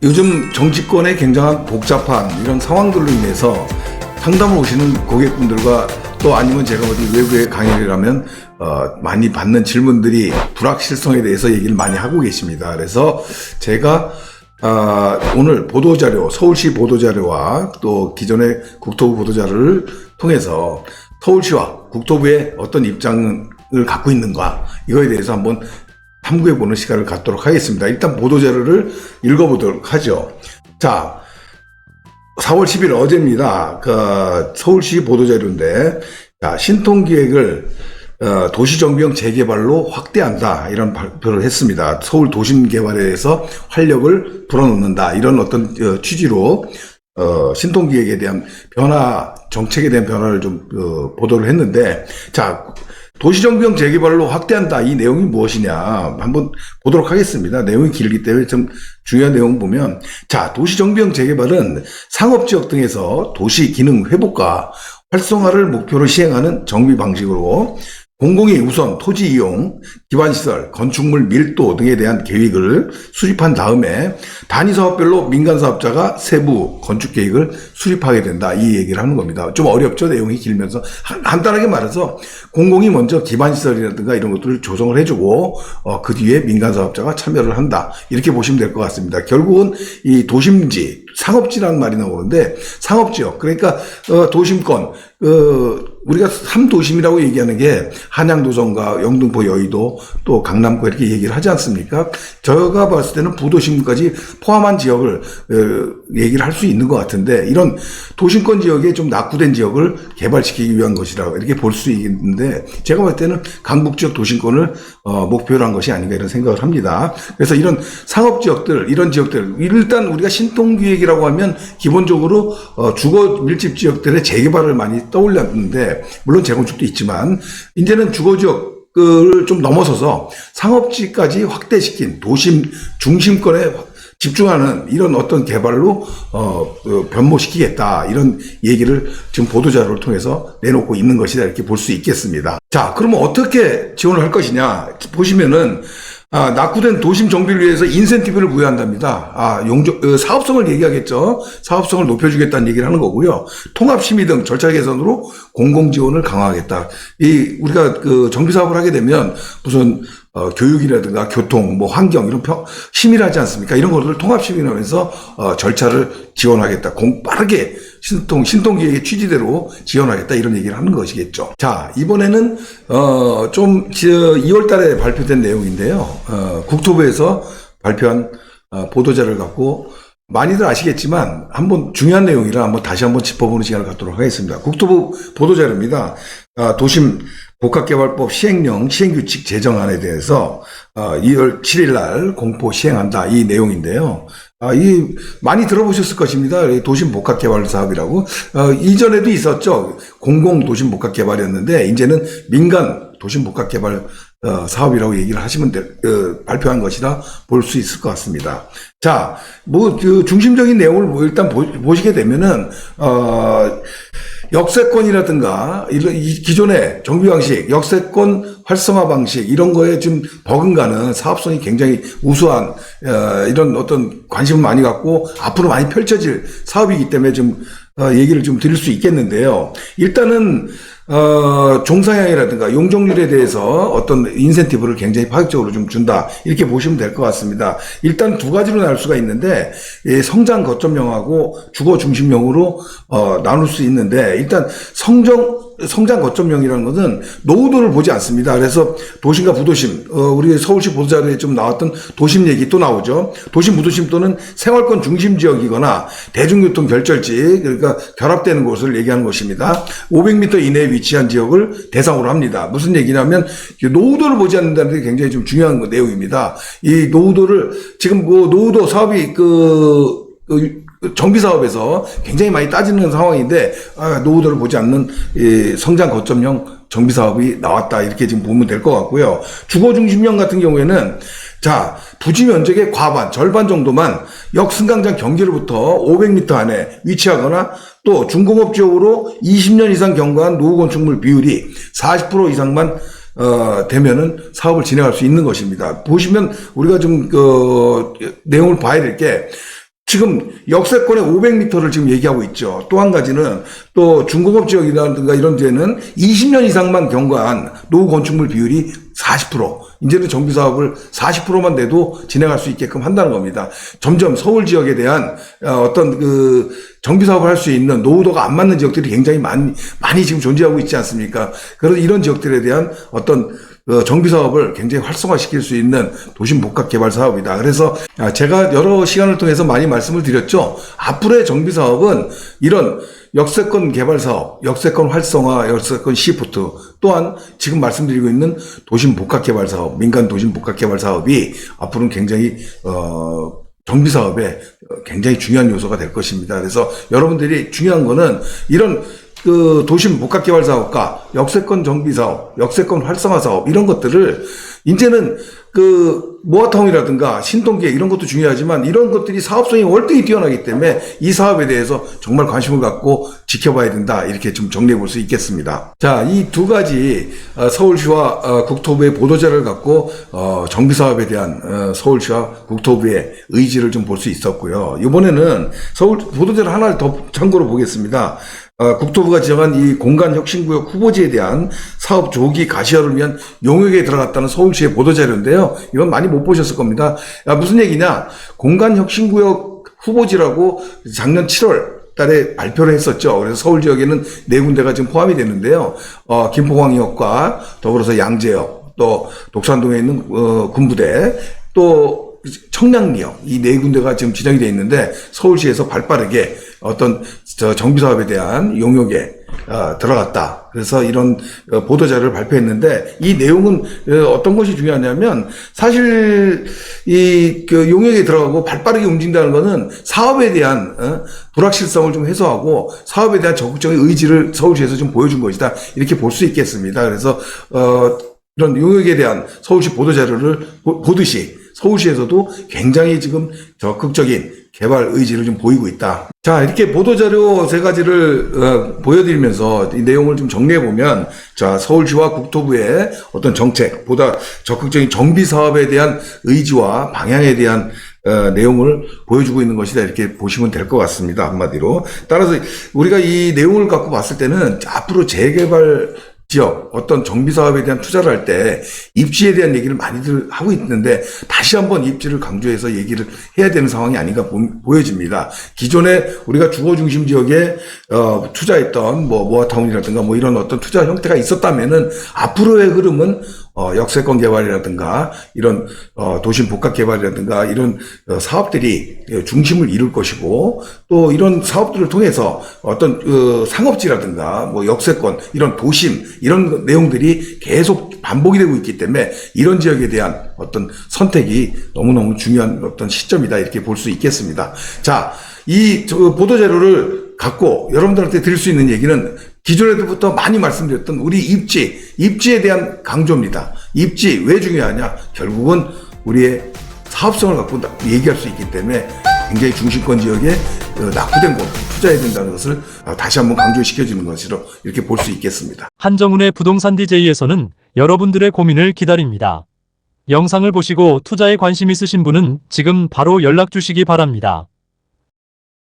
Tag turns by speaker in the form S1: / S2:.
S1: 요즘 정치권의 굉장한 복잡한 이런 상황들로 인해서 상담을 오시는 고객분들과 또 아니면 제가 어디 외부에 강의를 하면 많이 받는 질문들이 불확실성에 대해서 얘기를 많이 하고 계십니다. 그래서 제가 오늘 보도자료, 서울시 보도자료와 또 기존의 국토부 보도자료를 통해서 서울시와 국토부의 어떤 입장을 갖고 있는가, 이거에 대해서 한번 탐구해보는 시간을 갖도록 하겠습니다. 일단 보도자료를 읽어보도록 하죠. 자, 4월 10일 어제입니다. 서울시 보도자료인데, 자, 신통기획을 도시정비형 재개발로 확대한다, 이런 발표를 했습니다. 서울 도심개발에 대해서 활력을 불어넣는다, 이런 어떤 취지로 신통기획에 대한 변화, 정책에 대한 변화를 좀 보도를 했는데, 자, 도시정비형 재개발로 확대한다, 이 내용이 무엇이냐 한번 보도록 하겠습니다. 내용이 길기 때문에 좀 중요한 내용 보면, 자, 도시정비형 재개발은 상업지역 등에서 도시 기능 회복과 활성화를 목표로 시행하는 정비 방식으로 공공이 우선 토지 이용, 기반시설, 건축물 밀도 등에 대한 계획을 수립한 다음에 단위 사업별로 민간 사업자가 세부 건축 계획을 수립하게 된다, 이 얘기를 하는 겁니다. 좀 어렵죠, 내용이 길면서. 간단하게 말해서 공공이 먼저 기반시설이라든가 이런 것들을 조성을 해주고 그 뒤에 민간 사업자가 참여를 한다, 이렇게 보시면 될 것 같습니다. 결국은 이 도심지, 상업지라는 말이 나오는데, 상업지역, 그러니까 도심권, 우리가 3도심이라고 얘기하는 게 한양도성과 영등포, 여의도, 또 강남구 이렇게 얘기를 하지 않습니까? 제가 봤을 때는 부도심까지 포함한 지역을 얘기를 할 수 있는 것 같은데, 이런 도심권 지역에 좀 낙후된 지역을 개발시키기 위한 것이라고 이렇게 볼 수 있는데, 제가 봤을 때는 강북지역 도심권을 목표로 한 것이 아닌가, 이런 생각을 합니다. 그래서 이런 상업지역들, 이런 지역들, 일단 우리가 신통기획이라고 하면 기본적으로 주거 밀집 지역들의 재개발을 많이 떠올렸는데, 물론 재건축도 있지만 이제는 주거지역을 좀 넘어서서 상업지까지 확대시킨 도심 중심권에 집중하는 이런 어떤 개발로 변모시키겠다, 이런 얘기를 지금 보도자료를 통해서 내놓고 있는 것이다, 이렇게 볼 수 있겠습니다. 자, 그러면 어떻게 지원을 할 것이냐 보시면은, 낙후된 도심 정비를 위해서 인센티브를 부여한답니다. 사업성을 얘기하겠죠. 사업성을 높여주겠다는 얘기를 하는 거고요. 통합심의 등 절차 개선으로 공공지원을 강화하겠다. 우리가 정비 사업을 하게 되면 무슨 교육이라든가 교통, 뭐 환경, 이런 심의를 하지 않습니까? 이런 것들을 통합심의하면서 절차를 지원하겠다. 빠르게 신통기획의 취지대로 지원하겠다, 이런 얘기를 하는 것이겠죠. 자, 이번에는 2월 달에 발표된 내용인데요. 국토부에서 발표한 보도자료를 갖고 많이들 아시겠지만 한번 중요한 내용이라 한번 다시 한번 짚어보는 시간을 갖도록 하겠습니다. 국토부 보도자료입니다. 도심 복합개발법 시행령 시행규칙 제정안에 대해서 2월 7일 날 공포 시행한다, 이 내용인데요. 많이 들어보셨을 것입니다. 도심 복합개발 사업이라고. 이전에도 있었죠. 공공 도심 복합개발이었는데, 이제는 민간 도심 복합개발 사업이라고 얘기를 하시면 발표한 것이라 볼 수 있을 것 같습니다. 자, 중심적인 내용을 일단 보시게 되면은, 역세권이라든가 이 기존의 정비 방식, 역세권 활성화 방식, 이런 거에 좀 버금가는 사업성이 굉장히 우수한 이런 어떤 관심을 많이 갖고 앞으로 많이 펼쳐질 사업이기 때문에 좀 얘기를 좀 드릴 수 있겠는데요. 일단은 종사량이라든가 용적률에 대해서 어떤 인센티브를 굉장히 파격적으로 좀 준다, 이렇게 보시면 될 것 같습니다. 일단 두 가지로 나눌 수가 있는데, 성장 거점형하고 주거 중심형으로 나눌 수 있는데, 일단 성장 거점형이라는 것은 노후도를 보지 않습니다. 그래서 도심과 부도심, 우리 서울시 보도자료에 좀 나왔던 도심 얘기 또 나오죠. 도심, 부도심 또는 생활권 중심 지역이거나 대중교통 결절지, 그러니까 결합되는 곳을 얘기하는 것입니다. 500m 이내에 위치한 지역을 대상으로 합니다. 무슨 얘기냐면 노후도를 보지 않는다는 게 굉장히 좀 중요한 내용입니다. 이 노후도를 지금 노후도 사업이 정비 사업에서 굉장히 많이 따지는 상황인데, 노후도를 보지 않는 성장 거점형 정비 사업이 나왔다, 이렇게 지금 보면 될 것 같고요. 주거 중심형 같은 경우에는, 자, 부지 면적의 과반, 절반 정도만 역승강장 경계로부터 500m 안에 위치하거나, 또 중공업 지역으로 20년 이상 경과한 노후 건축물 비율이 40% 이상만 되면은 사업을 진행할 수 있는 것입니다. 보시면 우리가 좀 내용을 봐야 될 게, 지금 역세권의 500m를 지금 얘기하고 있죠. 또 한 가지는 또 중공업 지역이라든가 이런 데는 20년 이상만 경과한 노후 건축물 비율이 40%. 이제는 정비 사업을 40%만 내도 진행할 수 있게끔 한다는 겁니다. 점점 서울 지역에 대한 어떤 그 정비 사업을 할 수 있는 노후도가 안 맞는 지역들이 굉장히 많이 지금 존재하고 있지 않습니까? 그래서 이런 지역들에 대한 어떤 정비 사업을 굉장히 활성화시킬 수 있는 도심 복합 개발 사업이다. 그래서 제가 여러 시간을 통해서 많이 말씀을 드렸죠. 앞으로의 정비 사업은 이런 역세권 개발 사업, 역세권 활성화, 역세권 시프트, 또한 지금 말씀드리고 있는 도심 복합 개발 사업, 민간 도심 복합 개발 사업이 앞으로는 굉장히 정비 사업에 굉장히 중요한 요소가 될 것입니다. 그래서 여러분들이 중요한 거는 이런 그 도심 복합 개발 사업과 역세권 정비 사업, 역세권 활성화 사업 이런 것들을 이제는 그 모아타운이라든가 신동계 이런 것도 중요하지만 이런 것들이 사업성이 월등히 뛰어나기 때문에 이 사업에 대해서 정말 관심을 갖고 지켜봐야 된다. 이렇게 좀 정리해 볼 수 있겠습니다. 자, 이 두 가지 서울시와 국토부의 보도자를 갖고 정비 사업에 대한 서울시와 국토부의 의지를 좀 볼 수 있었고요. 이번에는 서울 보도자를 하나 더 참고로 보겠습니다. 국토부가 지정한 이 공간혁신구역 후보지에 대한 사업 조기 가시화를 위한 용역에 들어갔다는 서울시의 보도자료인데요. 이건 많이 못 보셨을 겁니다. 무슨 얘기냐? 공간혁신구역 후보지라고 작년 7월 달에 발표를 했었죠. 그래서 서울 지역에는 네 군데가 지금 포함이 되는데요. 김포광역과 더불어서 양재역, 또 독산동에 있는 군부대, 또 청량리역 이 네 군데가 지금 지정이 되어 있는데 서울시에서 발빠르게 어떤 정비 사업에 대한 용역에 들어갔다. 그래서 이런 보도자료를 발표했는데 이 내용은 어떤 것이 중요하냐면 사실 이 용역에 들어가고 발빠르게 움직인다는 것은 사업에 대한 불확실성을 좀 해소하고 사업에 대한 적극적인 의지를 서울시에서 좀 보여준 것이다. 이렇게 볼 수 있겠습니다. 그래서 이런 용역에 대한 서울시 보도자료를 보듯이 서울시에서도 굉장히 지금 적극적인 개발 의지를 좀 보이고 있다. 자, 이렇게 보도자료 세 가지를 보여드리면서 이 내용을 좀 정리해보면, 자, 서울시와 국토부의 어떤 정책, 보다 적극적인 정비 사업에 대한 의지와 방향에 대한 내용을 보여주고 있는 것이다. 이렇게 보시면 될 것 같습니다. 한마디로. 따라서 우리가 이 내용을 갖고 봤을 때는 앞으로 재개발 지역, 어떤 정비 사업에 대한 투자를 할 때 입지에 대한 얘기를 많이들 하고 있는데 다시 한번 입지를 강조해서 얘기를 해야 되는 상황이 아닌가 보여집니다. 기존에 우리가 주거 중심 지역에 투자했던 모아타운이라든가 이런 어떤 투자 형태가 있었다면은 앞으로의 흐름은 역세권 개발이라든가 이런 도심 복합 개발이라든가 이런 사업들이 중심을 이룰 것이고 또 이런 사업들을 통해서 어떤 상업지라든가 역세권 이런 도심 이런 내용들이 계속 반복이 되고 있기 때문에 이런 지역에 대한 어떤 선택이 너무너무 중요한 어떤 시점이다 이렇게 볼 수 있겠습니다. 자, 이 보도자료를 갖고 여러분들한테 드릴 수 있는 얘기는 기존에부터 많이 말씀드렸던 우리 입지에 대한 강조입니다. 입지 왜 중요하냐? 결국은 우리의 사업성을 갖고 얘기할 수 있기 때문에 굉장히 중심권 지역에 낙후된 곳 투자해야 된다는 것을 다시 한번 강조시켜주는 것으로 이렇게 볼 수 있겠습니다.
S2: 한정훈의 부동산 DJ에서는 여러분들의 고민을 기다립니다. 영상을 보시고 투자에 관심 있으신 분은 지금 바로 연락 주시기 바랍니다.